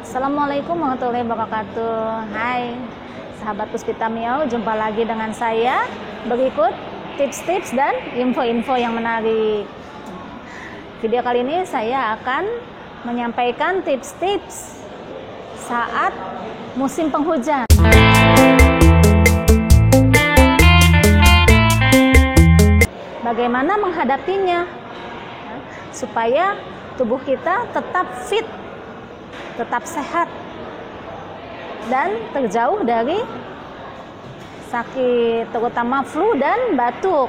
Assalamualaikum warahmatullahi wabarakatuh. Hai sahabat Puspita Miao, jumpa lagi dengan saya. Berikut tips-tips dan info-info yang menarik. Video kali ini saya akan menyampaikan tips-tips saat musim penghujan. Bagaimana menghadapinya supaya tubuh kita tetap fit, tetap sehat, dan terjauh dari sakit, terutama flu dan batuk.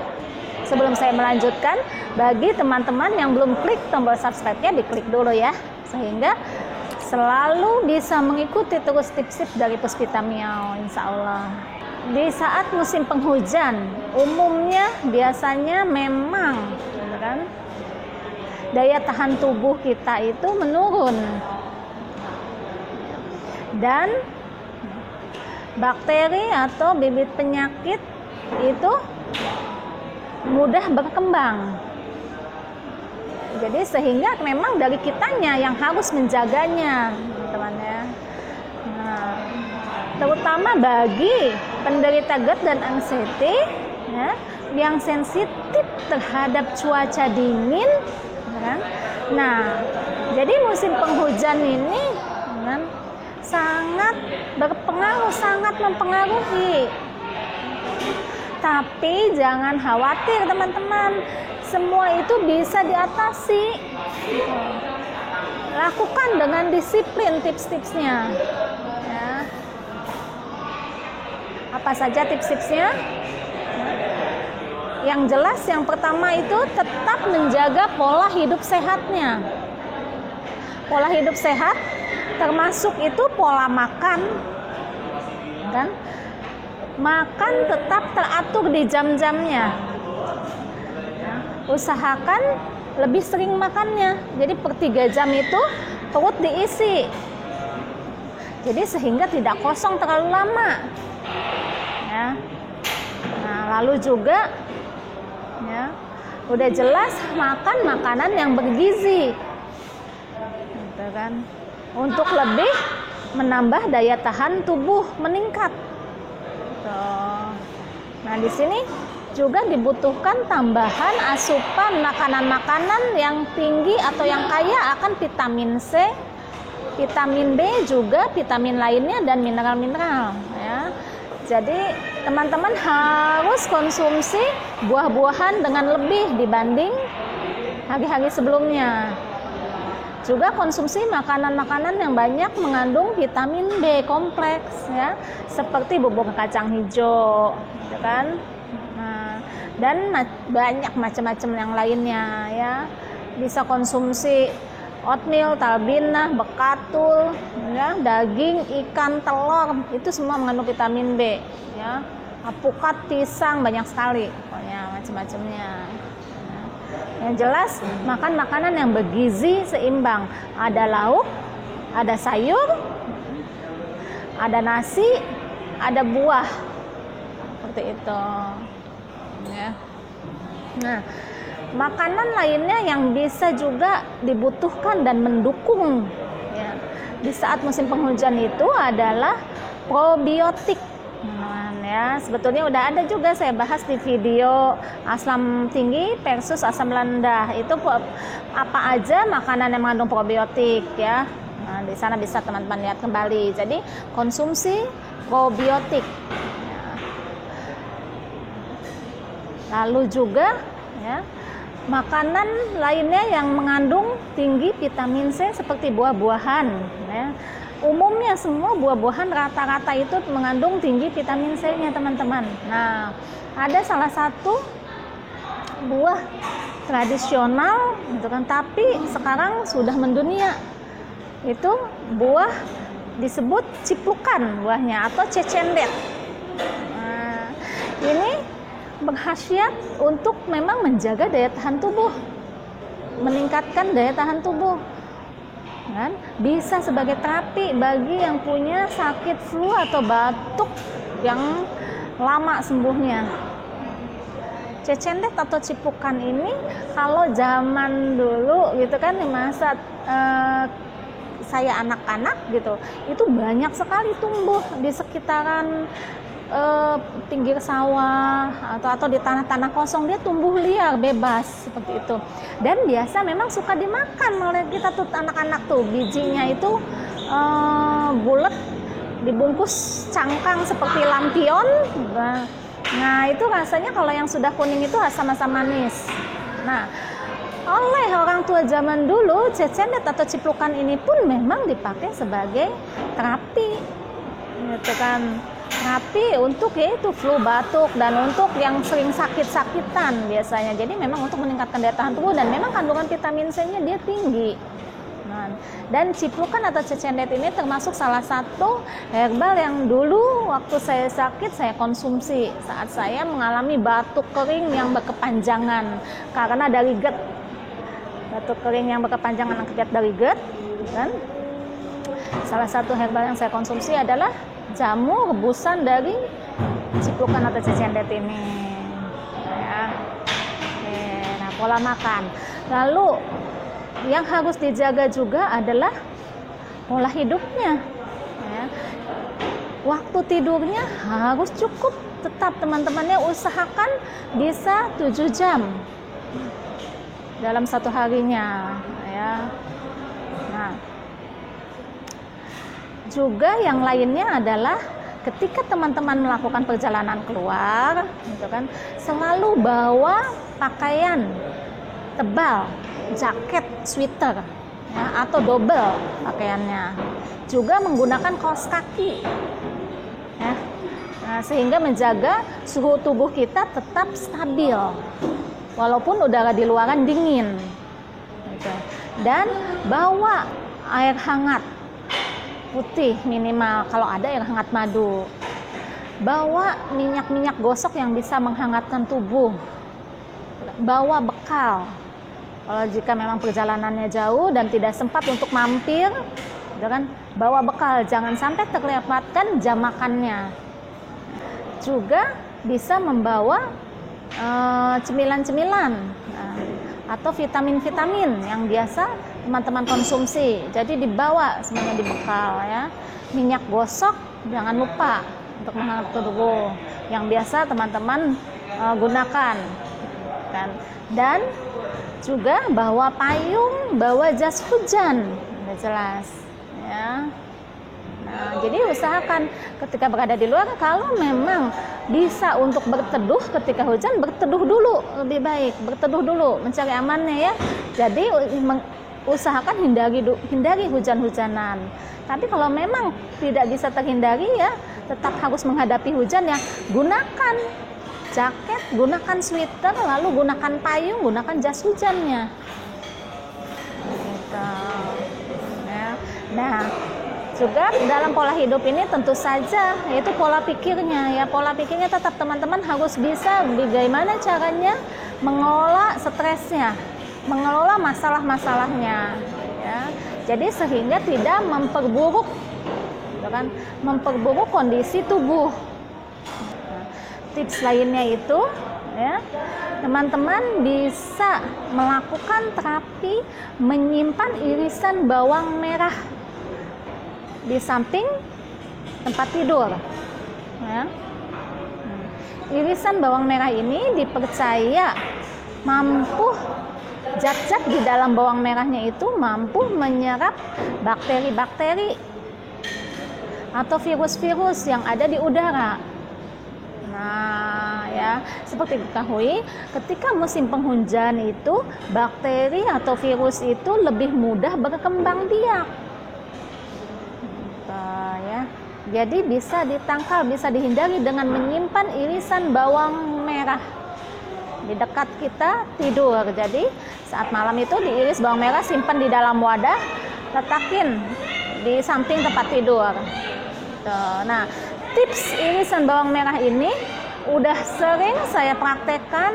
Sebelum saya melanjutkan, bagi teman-teman yang belum klik tombol subscribe-nya, diklik dulu ya, sehingga selalu bisa mengikuti terus tips-tips dari Puspita Miao, insya Allah. Di saat musim penghujan, umumnya biasanya memang kan, daya tahan tubuh kita itu menurun. Dan bakteri atau bibit penyakit itu mudah berkembang. Jadi sehingga memang dari kitanya yang harus menjaganya, teman-teman ya. Nah, terutama bagi penderita GERD dan anxiety ya, yang sensitif terhadap cuaca dingin kan? Nah, jadi musim penghujan ini kan, sangat berpengaruh, sangat mempengaruhi. Tapi jangan khawatir teman-teman, semua itu bisa diatasi. Lakukan dengan disiplin tips-tipsnya. Ya. Apa saja tips-tipsnya? Yang jelas, yang pertama itu tetap menjaga pola hidup sehatnya. Pola hidup sehat termasuk itu pola makan, kan? Makan tetap teratur di jam-jamnya. Usahakan lebih sering makannya. Jadi per 3 jam itu perut diisi. Jadi sehingga tidak kosong terlalu lama. Ya. Nah, lalu juga, ya, udah jelas makan makanan yang bergizi, gitu kan? Untuk lebih menambah daya tahan tubuh meningkat. Nah, di sini juga dibutuhkan tambahan asupan makanan-makanan yang tinggi atau yang kaya akan vitamin C, vitamin B, juga vitamin lainnya dan mineral-mineral. Ya. Jadi teman-teman harus konsumsi buah-buahan dengan lebih dibanding hari-hari sebelumnya. Juga konsumsi makanan-makanan yang banyak mengandung vitamin B kompleks ya, seperti bubuk kacang hijau, gitu kan? Nah, dan banyak macam-macam yang lainnya ya. Bisa konsumsi oatmeal, talbinah, bekatul, ya, daging, ikan, telur, itu semua mengandung vitamin B ya. Alpukat, pisang, banyak sekali pokoknya macam-macamnya. Yang jelas makan makanan yang bergizi seimbang. Ada lauk, ada sayur, ada nasi, ada buah. Seperti itu. Ya. Nah, makanan lainnya yang bisa juga dibutuhkan dan mendukung ya, di saat musim penghujan itu adalah probiotik. Ya, sebetulnya udah ada juga saya bahas di video asam tinggi versus asam rendah. Itu apa aja makanan yang mengandung probiotik ya. Nah, di sana bisa teman-teman lihat kembali. Jadi konsumsi probiotik. Ya. Lalu juga ya, makanan lainnya yang mengandung tinggi vitamin C seperti buah-buahan ya. Umumnya semua buah-buahan rata-rata itu mengandung tinggi vitamin C-nya teman-teman. Nah, ada salah satu buah tradisional gitu kan, tapi sekarang sudah mendunia. Itu buah disebut cipukan buahnya atau cecendet. Nah, ini berkhasiat untuk memang menjaga daya tahan tubuh, meningkatkan daya tahan tubuh. Kan? Bisa sebagai terapi bagi yang punya sakit flu atau batuk yang lama sembuhnya. Cecendet atau cipukan ini kalau zaman dulu gitu kan, di masa saya anak-anak gitu, itu banyak sekali tumbuh di sekitaran pinggir sawah atau di tanah-tanah kosong, dia tumbuh liar bebas seperti itu. Dan biasa memang suka dimakan oleh kita tuh anak-anak tuh. Bijinya itu bulat, dibungkus cangkang seperti lampion. Nah itu rasanya kalau yang sudah kuning itu asam-asam manis. Nah oleh orang tua zaman dulu, cecendet atau ciplukan ini pun memang dipakai sebagai terapi, gitu kan. Terapi untuk yaitu flu, batuk, dan untuk yang sering sakit-sakitan biasanya. Jadi memang untuk meningkatkan daya tahan tubuh, dan memang kandungan vitamin C-nya dia tinggi. Nah, dan ciplukan atau cecendet ini termasuk salah satu herbal yang dulu waktu saya sakit saya konsumsi saat saya mengalami batuk kering yang berkepanjangan karena dari GERD. Batuk kering yang berkepanjangan akibat dari GERD, kan? Salah satu herbal yang saya konsumsi adalah jamu rebusan dari ciplukan atau cecendet ini. Ya. Nah, pola makan. Lalu yang harus dijaga juga adalah pola hidupnya. Ya. Waktu tidurnya harus cukup. Tetap teman-temannya usahakan bisa 7 jam dalam satu harinya. Ya. Nah, juga yang lainnya adalah ketika teman-teman melakukan perjalanan keluar, gitu kan, selalu bawa pakaian tebal, jaket, sweater, ya, atau double pakaiannya. Juga menggunakan kaos kaki, ya, nah, sehingga menjaga suhu tubuh kita tetap stabil, walaupun udara di luaran dingin. Gitu. Dan bawa air hangat putih minimal, kalau ada air hangat madu. Bawa minyak-minyak gosok yang bisa menghangatkan tubuh. Bawa bekal. Kalau jika memang perjalanannya jauh dan tidak sempat untuk mampir, kan, bawa bekal, jangan sampai terlewatkan jam makannya. Juga bisa membawa cemilan-cemilan atau vitamin-vitamin yang biasa teman-teman konsumsi. Jadi dibawa semuanya di bekal, ya. Minyak gosok jangan lupa untuk menghangatkan tubuh yang biasa teman-teman gunakan, kan. Dan juga bawa payung, bawa jas hujan, udah jelas, ya. Nah, jadi usahakan ketika berada di luar, kalau memang bisa untuk berteduh ketika hujan, berteduh dulu lebih baik, berteduh dulu, mencari amannya, ya. Jadi usahakan hindari hujan-hujanan. Tapi kalau memang tidak bisa terhindari, ya tetap harus menghadapi hujan, ya gunakan jaket, gunakan sweater, lalu gunakan payung, gunakan jas hujannya. Gitu. Ya. Nah, juga dalam pola hidup ini tentu saja yaitu pola pikirnya, ya. Pola pikirnya tetap teman-teman harus bisa bagaimana caranya mengelola stresnya, mengelola masalah-masalahnya, ya. Jadi sehingga tidak memperburuk, kan, memperburuk kondisi tubuh. Nah, tips lainnya itu, ya, teman-teman bisa melakukan terapi menyimpan irisan bawang merah di samping tempat tidur, ya. Irisan bawang merah ini dipercaya mampu, zat-zat di dalam bawang merahnya itu mampu menyerap bakteri-bakteri atau virus-virus yang ada di udara. Nah, ya, seperti diketahui, ketika musim penghujan itu bakteri atau virus itu lebih mudah berkembang biak. Ya. Jadi bisa ditangkal, bisa dihindari dengan menyimpan irisan bawang merah di dekat kita tidur. Jadi saat malam itu diiris bawang merah, simpan di dalam wadah, letakin di samping tempat tidur. Nah, tips irisan bawang merah ini udah sering saya praktekkan,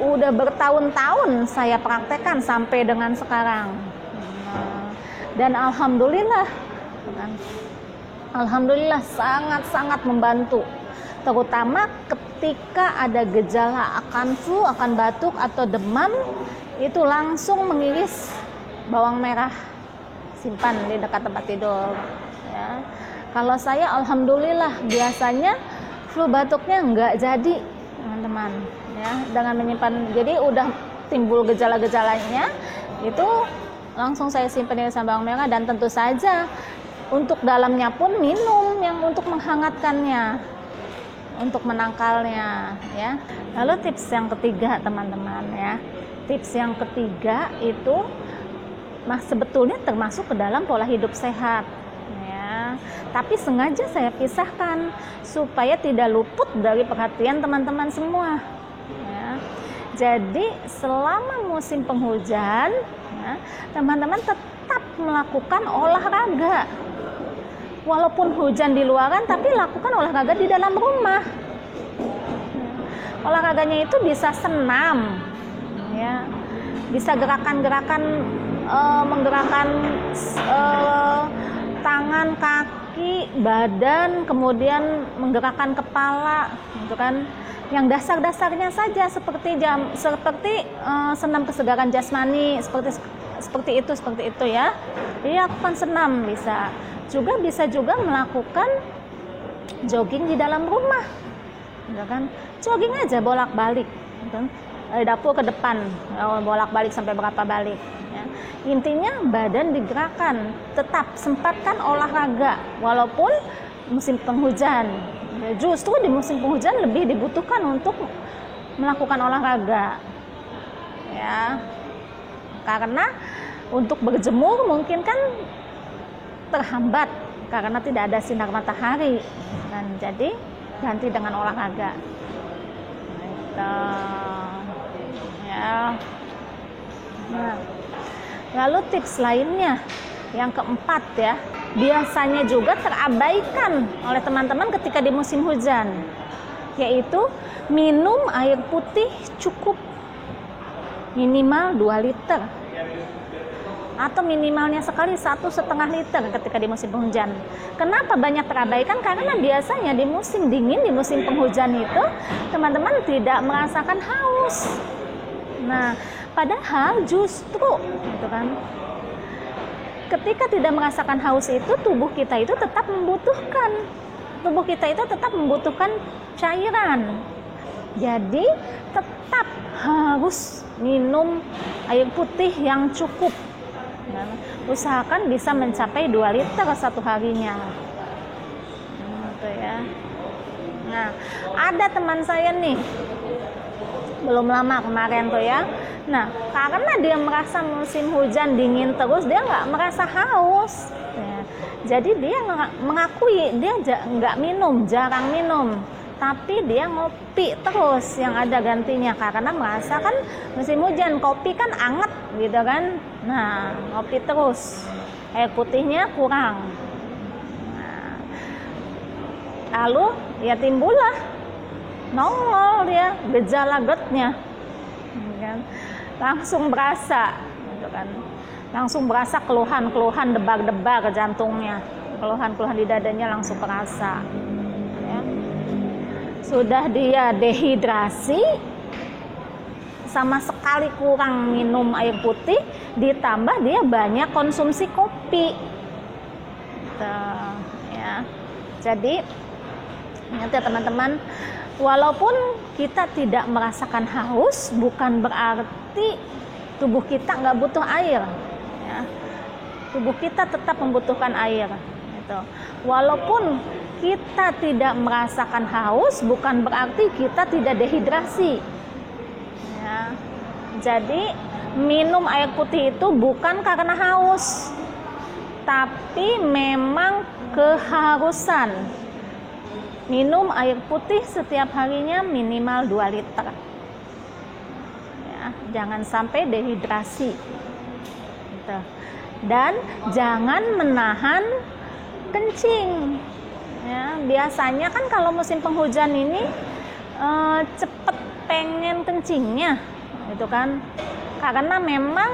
udah bertahun-tahun saya praktekkan sampai dengan sekarang. Dan alhamdulillah, alhamdulillah sangat-sangat membantu, terutama ketika ada gejala akan flu, akan batuk atau demam, itu langsung mengiris bawang merah simpan di dekat tempat tidur ya. Kalau saya alhamdulillah biasanya flu batuknya nggak jadi teman-teman ya, dengan menyimpan. Jadi udah timbul gejala-gejalanya itu langsung saya simpan di bawang merah, dan tentu saja untuk dalamnya pun minum yang untuk menghangatkannya, untuk menangkalnya ya. Lalu tips yang ketiga teman-teman ya, tips yang ketiga itu sebetulnya termasuk ke dalam pola hidup sehat ya, tapi sengaja saya pisahkan supaya tidak luput dari perhatian teman-teman semua ya. Jadi selama musim penghujan ya, teman-teman tetap melakukan olahraga. Walaupun hujan di luaran, tapi lakukan olahraga di dalam rumah. Olahraganya itu bisa senam, ya, bisa gerakan-gerakan menggerakkan tangan, kaki, badan, kemudian menggerakkan kepala, gitu kan? Yang dasar-dasarnya saja seperti senam kesegaran jasmani, seperti itu ya. Jadi lakukan senam bisa. Bisa juga melakukan jogging di dalam rumah, ya kan? Jogging aja bolak-balik, gitu. Dari dapur ke depan, bolak-balik sampai berapa balik. Ya. Intinya badan digerakkan, tetap sempatkan olahraga, walaupun musim penghujan. Ya, justru di musim penghujan lebih dibutuhkan untuk melakukan olahraga, ya, karena untuk berjemur mungkin kan terhambat karena tidak ada sinar matahari, dan jadi ganti dengan olahraga gitu, ya. Nah, lalu tips lainnya yang keempat ya, biasanya juga terabaikan oleh teman-teman ketika di musim hujan, yaitu minum air putih cukup minimal 2 liter atau minimalnya sekali 1,5 liter ketika di musim penghujan. Kenapa banyak terabaikan? Karena biasanya di musim dingin, di musim penghujan itu teman-teman tidak merasakan haus. Nah, padahal justru gitu kan, ketika tidak merasakan haus itu tubuh kita itu tetap membutuhkan cairan. Jadi tetap harus minum air putih yang cukup. Nah, usahakan bisa mencapai 2 liter satu harinya, gitu ya. Nah, ada teman saya nih, belum lama kemarin tuh ya. Nah, karena dia merasa musim hujan dingin terus, dia nggak merasa haus. Ya. Jadi dia mengakui dia jarang minum. Tapi dia ngopi terus yang ada gantinya, karena merasa kan musim hujan, kopi kan anget gitu kan. Nah, ngopi terus, air putihnya kurang. Nah, lalu ya timbullah nongol dia gejala GERD-nya, kan? Langsung berasa gitu kan, langsung berasa keluhan debar-debar jantungnya, keluhan di dadanya langsung terasa. Sudah dia dehidrasi, sama sekali kurang minum air putih, ditambah dia banyak konsumsi kopi. Tuh, ya. Jadi ingat ya teman-teman, walaupun kita tidak merasakan haus, bukan berarti tubuh kita nggak butuh air. Ya. Tubuh kita tetap membutuhkan air. Gitu. Walaupun kita tidak merasakan haus, bukan berarti kita tidak dehidrasi. Ya. Jadi minum air putih itu bukan karena haus, tapi memang keharusan. Minum air putih setiap harinya minimal 2 liter. Ya, jangan sampai dehidrasi. Gitu. Dan jangan menahan kencing. Ya, biasanya kan kalau musim penghujan ini cepet pengen kencingnya, gitu kan? Karena memang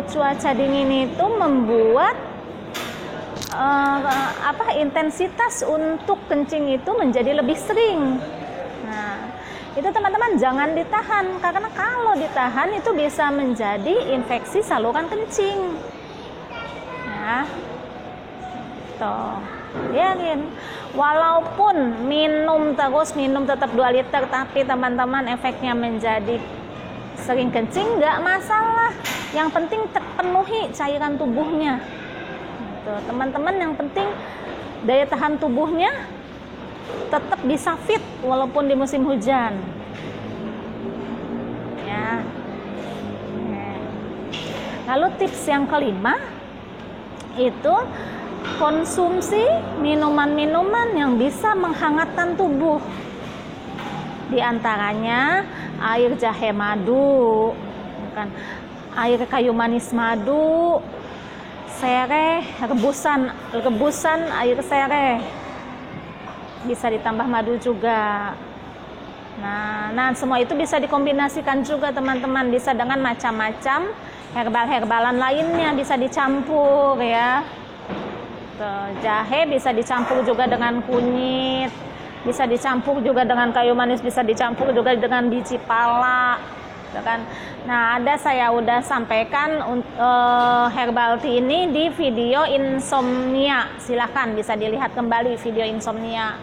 cuaca dingin itu membuat intensitas untuk kencing itu menjadi lebih sering. Nah, itu teman-teman jangan ditahan, karena kalau ditahan itu bisa menjadi infeksi saluran kencing. Ya. Tuh. Yakin. Walaupun minum tetap 2 liter, tapi teman-teman efeknya menjadi sering kencing, nggak masalah. Yang penting terpenuhi cairan tubuhnya. Tuh, teman-teman, yang penting daya tahan tubuhnya tetap bisa fit walaupun di musim hujan. Ya. Lalu tips yang kelima itu konsumsi minuman-minuman yang bisa menghangatkan tubuh. Di antaranya air jahe madu, kan, air kayu manis madu, sereh, rebusan air sereh. Bisa ditambah madu juga. Nah, semua itu bisa dikombinasikan juga teman-teman, bisa dengan macam-macam herbal-herbalan lainnya, bisa dicampur ya. Jahe bisa dicampur juga dengan kunyit, bisa dicampur juga dengan kayu manis, bisa dicampur juga dengan biji pala, kan? Nah, saya udah sampaikan herbal tea ini di video insomnia. Silahkan bisa dilihat kembali video insomnia.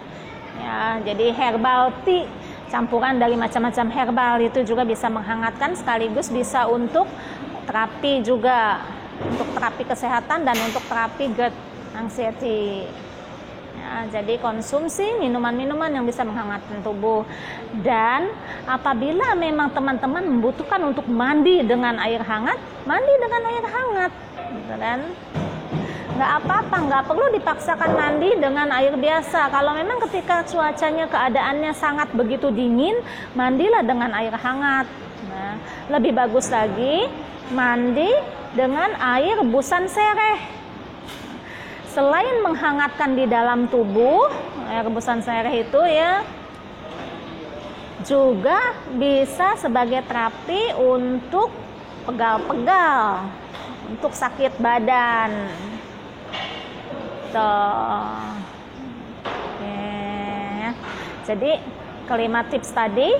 Ya, jadi herbal tea campuran dari macam-macam herbal itu juga bisa menghangatkan, sekaligus bisa untuk terapi juga, untuk terapi kesehatan dan untuk terapi GERD anxiety. Ya, jadi konsumsi minuman-minuman yang bisa menghangatkan tubuh. Dan apabila memang teman-teman membutuhkan untuk mandi dengan air hangat, mandi dengan air hangat, gitu kan? Nggak apa-apa, nggak perlu dipaksakan mandi dengan air biasa. Kalau memang ketika cuacanya, keadaannya sangat begitu dingin, mandilah dengan air hangat. Nah, lebih bagus lagi mandi dengan air rebusan sereh. Selain menghangatkan di dalam tubuh, air rebusan sereh itu ya juga bisa sebagai terapi untuk pegal-pegal, untuk sakit badan. Tuh. Oke. Jadi kelima tips tadi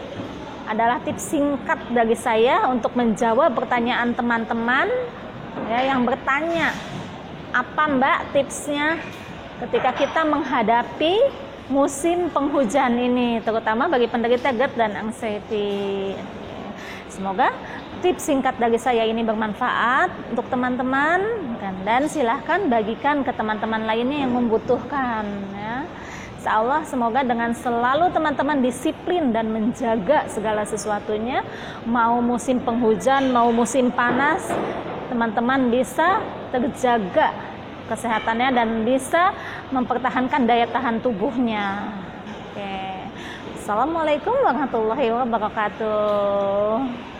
adalah tips singkat dari saya untuk menjawab pertanyaan teman-teman ya, yang bertanya, apa Mbak tipsnya ketika kita menghadapi musim penghujan ini, terutama bagi penderita GERD dan anxiety. Semoga tips singkat dari saya ini bermanfaat untuk teman-teman, dan silahkan bagikan ke teman-teman lainnya yang membutuhkan ya. Insya Allah semoga dengan selalu teman-teman disiplin dan menjaga segala sesuatunya, mau musim penghujan, mau musim panas, teman-teman bisa terjaga kesehatannya dan bisa mempertahankan daya tahan tubuhnya. Oke. Assalamualaikum warahmatullahi wabarakatuh.